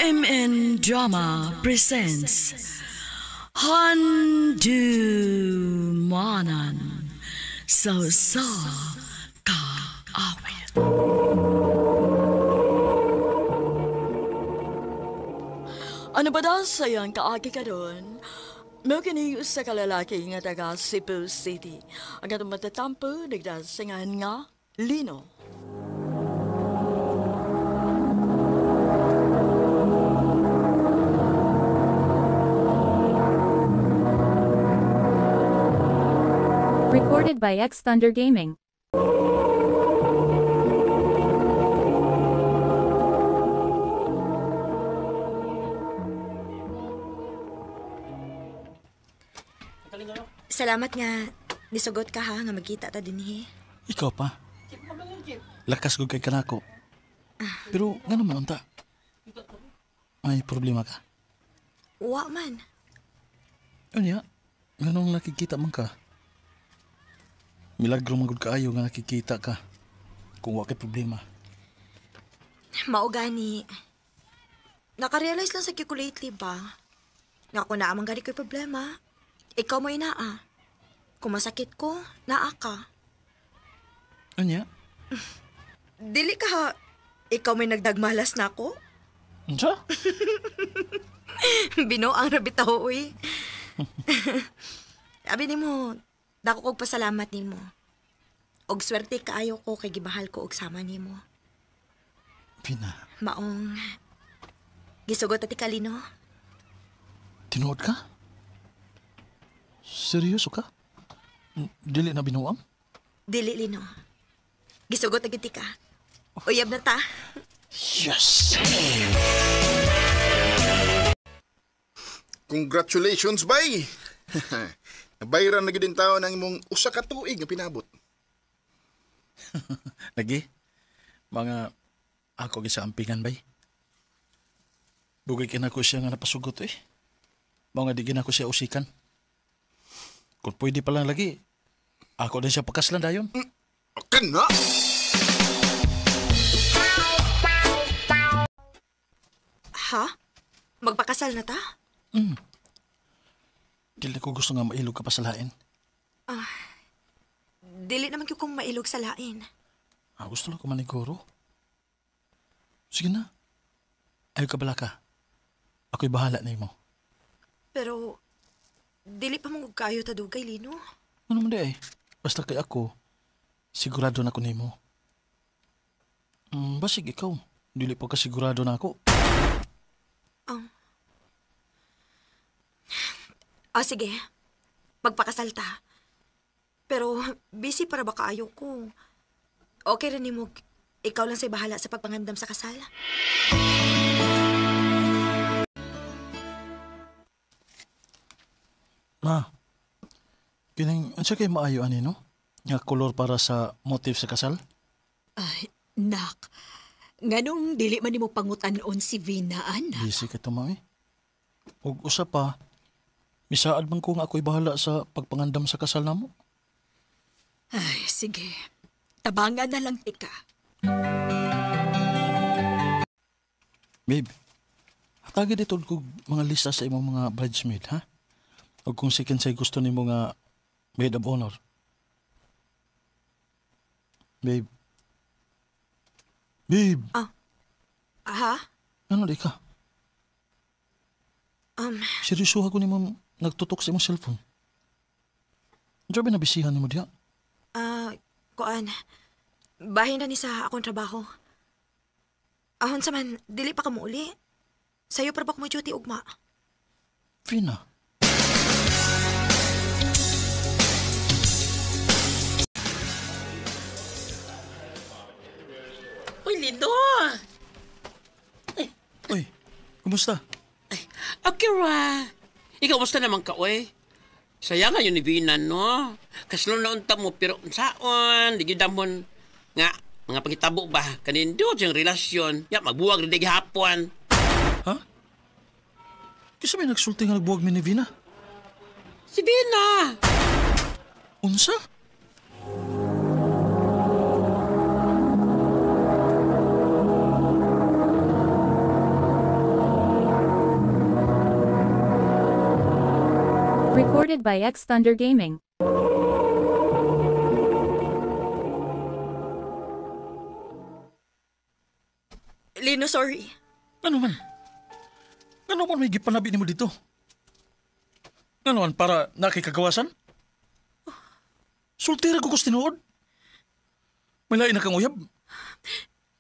Crime and Drama presents Handumanan So Ka Awit. Ano ba daw sayang kaagi ka doon? May kiniyo sa kalalaki nga taga Cebu City. Ang atong matatampo, nagdasingan nga, Lino. Recorded by X Thunder Gaming. Salamat nga, nisugot ka ha, nga magkita ta dinhi. Ikaw pa? Lakas ko kay kanako. Pero nga naman unta. May problema ka? Wa man. Ano niya? Ganong nakikita man ka? Milagro magod kaayo nga nakikita ka. Kung wa kay problema. Mao gani. Nakarealize lang sa ko lately ba? Nga ako na amang gani ko'y problema. Ikaw mo inaa. Kung masakit ko, naa ka. Ano niya? Dili ka ha. Ikaw may nagdagmalas na ako. Ano? Binuang rabitaw, uy. Sabi ni mo, dako kog pasalamat ni mo. Og swerte kaayo ko kay gibahal ko og sama ni mo. Pina. Maong, gisugot ati kalino. Tinuod ka? Seryoso ka? Dili na binuang? Dili, Lino. Gisugot agad ka. Uyab na ta. Yes! Congratulations, bay! Nabayaran na gid tao ng imong usa ka tuig nga pinabot. Lagi? Mga ako gisa ampingan bay? Bugay kinako siya nga napasugot eh. Mga di ginako siya usikan. Kung pwede pa lang lagi, ako din siya pakaslan dayon. Akan na! Ha? Magpakasal na ta? Dili ko gusto nga mailog ka pa sa lain. Dili naman ko kung mailog sa lain. Gusto lang ko maniguro. Sige na. Ayaw ka bala ka. Ako'y bahala na mo. Pero, dili pa mong kayo ta dugay, Lino. Ano man di ay? Basta kay ako, sigurado na ko nimo. Basig ikaw, dili pa ka sigurado na ako. Sige. Magpakasal ta. Pero, busy para ba kaayo ko? Okay rin ni mo, ikaw lang sa'y bahala sa pagpangandam sa kasal. Ma, kining, ansa kay maayo ani no? Nga kolor para sa motif sa kasal? Ay, nak. Nganong dili man nimo pangutan-on si Vina, anak? Busy ka to, ma eh. Ug usa pa, misaad man ko nga ako'y bahala sa pagpangandam sa kasal namo. Ay, sige. Tabangan na lang tika. Babe, hatagi dito ko mga lista sa imong mga bridesmaid, ha? O kung si Kinsay gusto nimo nga maid of honor. Babe. Babe! Ha? Ano di ka? Seryoso ako nimo nagtutok sa imong cellphone. Diyan ba nabisihan nimo diya? Kuan. Bahin na ni sa akong trabaho. Ahon sa man, dili pa ka mo uli. Sa'yo para ba ko mo duty ugma? Vina. Uy, Lindo! Uy, kumusta? Akira! Ikaw, basta naman ka, uy. Sayang nga yun ni Vinan, no? Kaslo na unta mo, pero saon, di gidamon nga, mga pangitabo ba, kanindo siyang relasyon, ya, magbuwag rin hapon. Ha? Kasi may nagsulti nga nagbuwag mi ni Vina. Si Vina! Unsa? Recorded by X Thunder Gaming. Lino, sorry. Ano man? Ano man may gipanabi nimo dito? Ano man para nakikagawasan? Sultira ko tinuod. May lain na kang uyab.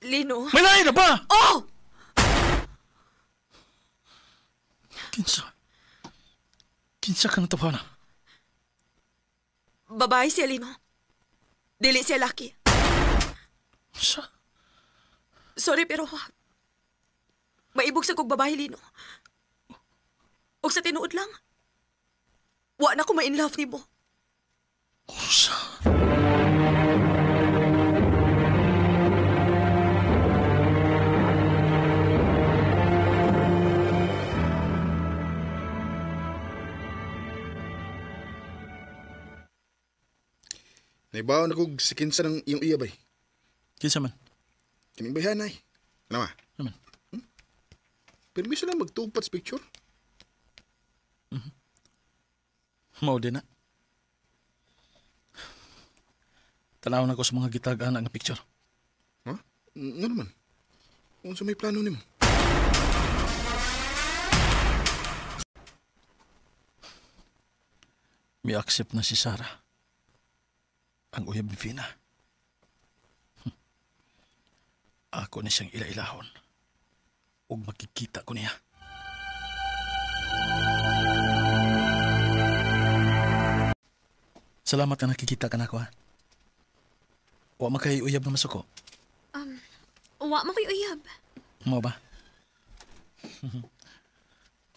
Lino. May lain na ba? Oh! Kinsa? Kinsa ka natapana? Babae siya, Lino. Dili siya laki. Sa? Sorry, pero maibog sa kong babae, Lino. Og sa tinuod lang, wa na ko ma-in love ni mo. Sa? Naibaw na kog si kinsa ng iyong iyabay. Kinsa man? Kining bayhanay. Ano ma? Ano man? Permiso lang magtupat sa picture. Mao din na. Tanaw na ko sa mga gitagaan nga picture. Ha? Nga naman. Kung sa may plano nimo. May accept na si Sarah. Ang uyab ni Vina. Ako na siyang ila-ilahon. Ug makikita ko niya. Salamat na nakikita ka na ko, ha? Wa makay uyab na masuko. Wa mo ko'y uyab. Mo ba?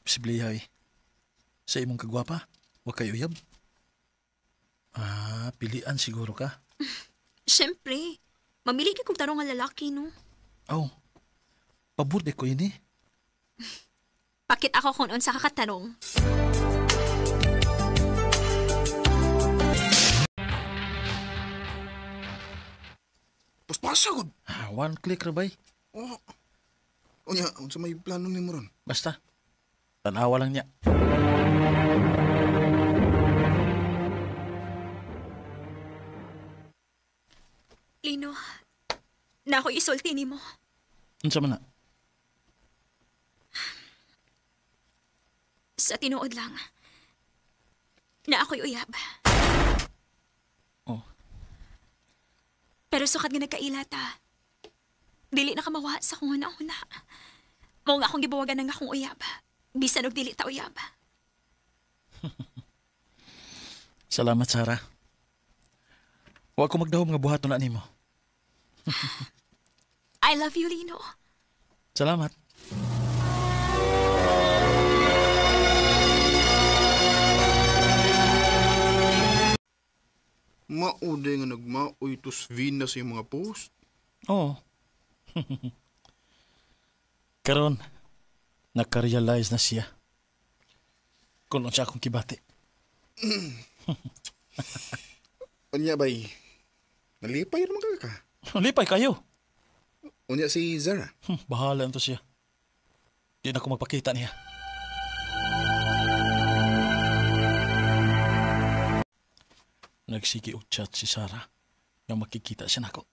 Posible hay. Sa imong kagwapa, wa kay uyab. Pilian siguro ka. Siyempre. Mamili ka kong tarong nga lalaki, no? Aw, paburde ko ini. Pakit ako kung unsa ka katanong. Paspasagod. One click ra bay. Oh. Unya, unsa may plano nimo ron? Basta. Tanawa lang niya. Lino, na ako isulti ni mo. Unsa man na? Sa tinuod lang, na ako'y uyab. Oh, Pero sukat nga nagkailata, dili na kamawa sa kung una-una. Mao nga akong gibawagan ng akong uyab. Bisan og dili ta uyab. salamat Sarah. Wa ko magdahom nga buhaton na nimo. I love you, Lino. Salamat. Mauday nga nagmaoy tos Vina sa iyong mga post. Oo. Karon, nakarealize na siya. Kung siya akong kibati. Unya bay, nalipay naman ka. Lipay kayo. Unya si Zara. Bahala nito siya. Di na ako magpakita niya. Nagsigi og chat si Sarah nga makikita siya nako.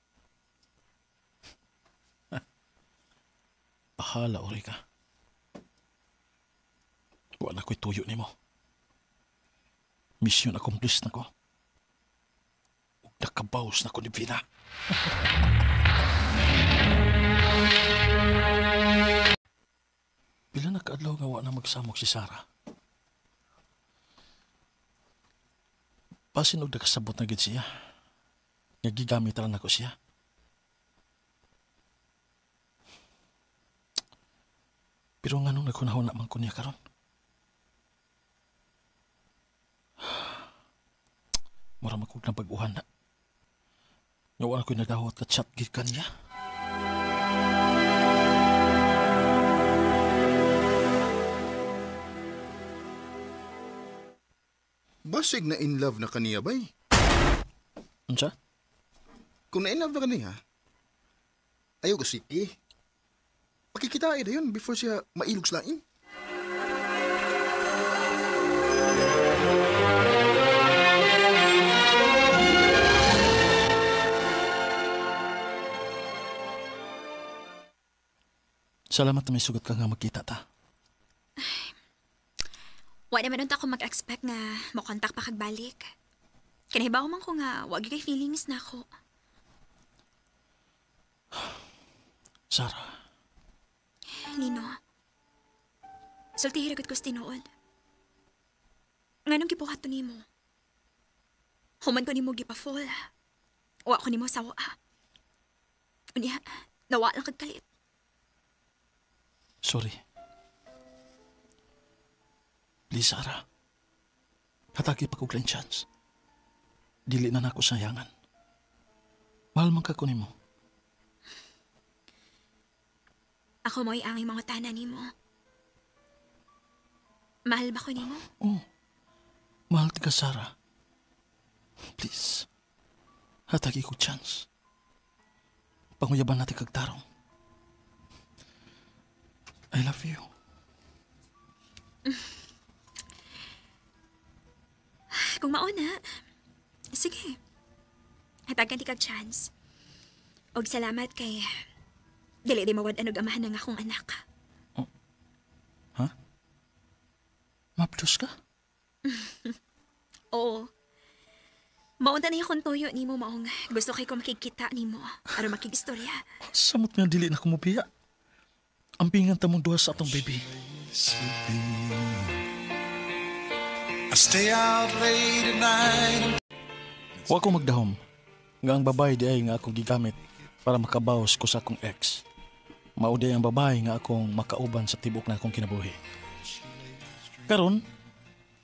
Bahala, ori ka. Wala ko'y tuyo ni mo. Mission accomplished na ko. Ug nakabawas na ko ni Vina. Pila na kaadlaw nga wa na magsamok si Sarah. Pasin og nakasabot na gid siya. Nga gigamit lang nako siya. Pero nga nung nakunahon naman ko niya karon. Mura makog na pag-uhan na. Ngawa ako'y nadawat ka chat gid kanya. Basig na in love na kaniya bay. Unsa? Kung na in love na kaniya, ayaw ko siki. Pakikitain na yun before siya mailog sa lain. Salamat na may sugat ka nga magkita ta. Wa naman unta ako mag-expect nga makontak pa kagbalik. Kanahibaw man ko nga, wag kay feelings na ako. Sarah, Nino, sulti hiragot ko sa tinuod. Nganong gibuhat to nimo? Human ko nimo gipa-fall. Wa ko nimo sawa. Unya, nawa lang kagkalit. sorry. Please, Sarah. Hatagi pa kong chance. Dili na nako sayangan. Mahal man ka ko nimo. Ako mo'y ang mga tanan nimo. Mahal ba ko nimo? Oh, mahal ti ka, Sarah. Please, hatagi ko chance. Panguyaban natin kagtarong. I love you. Kung mauna, sige. Hatagan ti kag chance. Og salamat kay dili di mawad anog amahan ng akong anak. Ha? Mapdos ka? Oo. Maunta na akong tuyo ni mo maong gusto kay ko makikita ni mo aron makigistorya. Samot nga dili na kumupiya. Ampingan tamong duha sa atong baby. I stay out late at night. Wa ko magdahom. Nga ang babae di ay nga akong gigamit para makabawas ko sa akong ex. Mauday ang babae nga akong makauban sa tibok na akong kinabuhi. Karon,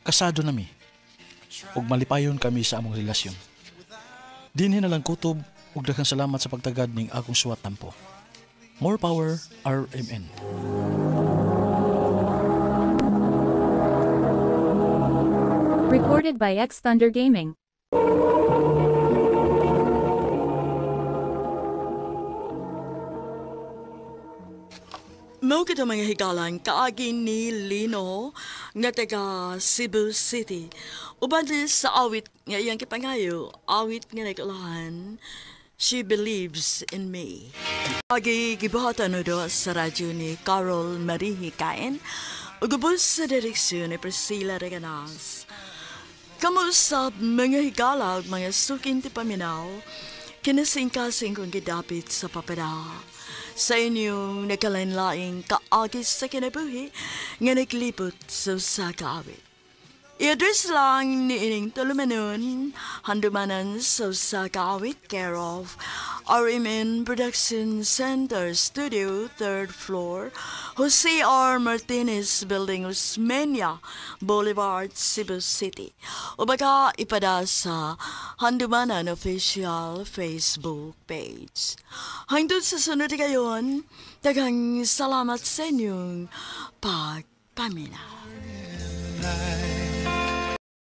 kasado na mi. Ug malipayon kami sa among relasyon. Dinhi na lang kutob ug daghang salamat sa pagtagad ning akong suwat tampo. More power, RMN. Recorded by X Thunder Gaming. Mao kita mga higalan kaagi ni Lino nga taga Cebu City. Uban din sa awit nga iyang kipangayo, awit nga nagulahan, She Believes in Me. Agi gibuhatan no do sa radyo ni Carol Marie Hikain, ugubos sa direksyon ni Priscilla Reganas. Kamusta mga higala ug mga sukin ti paminaw, kinasing-kasing kong gidapit sa papeda. Sa inyong nagkalain-laing kaagis sa kinabuhi nga naglipot sa usa ka awit. I-address lang ni ining tulumanon, handumanan sa usa ka awit care of RMN Production Center Studio, 3rd floor, Jose R. Martinez Building, Osmeña Boulevard, Cebu City. O baka ipada sa Handumanan Official Facebook page. Hangtod sa sunod kayon, daghang salamat sa inyong pagpaminaw.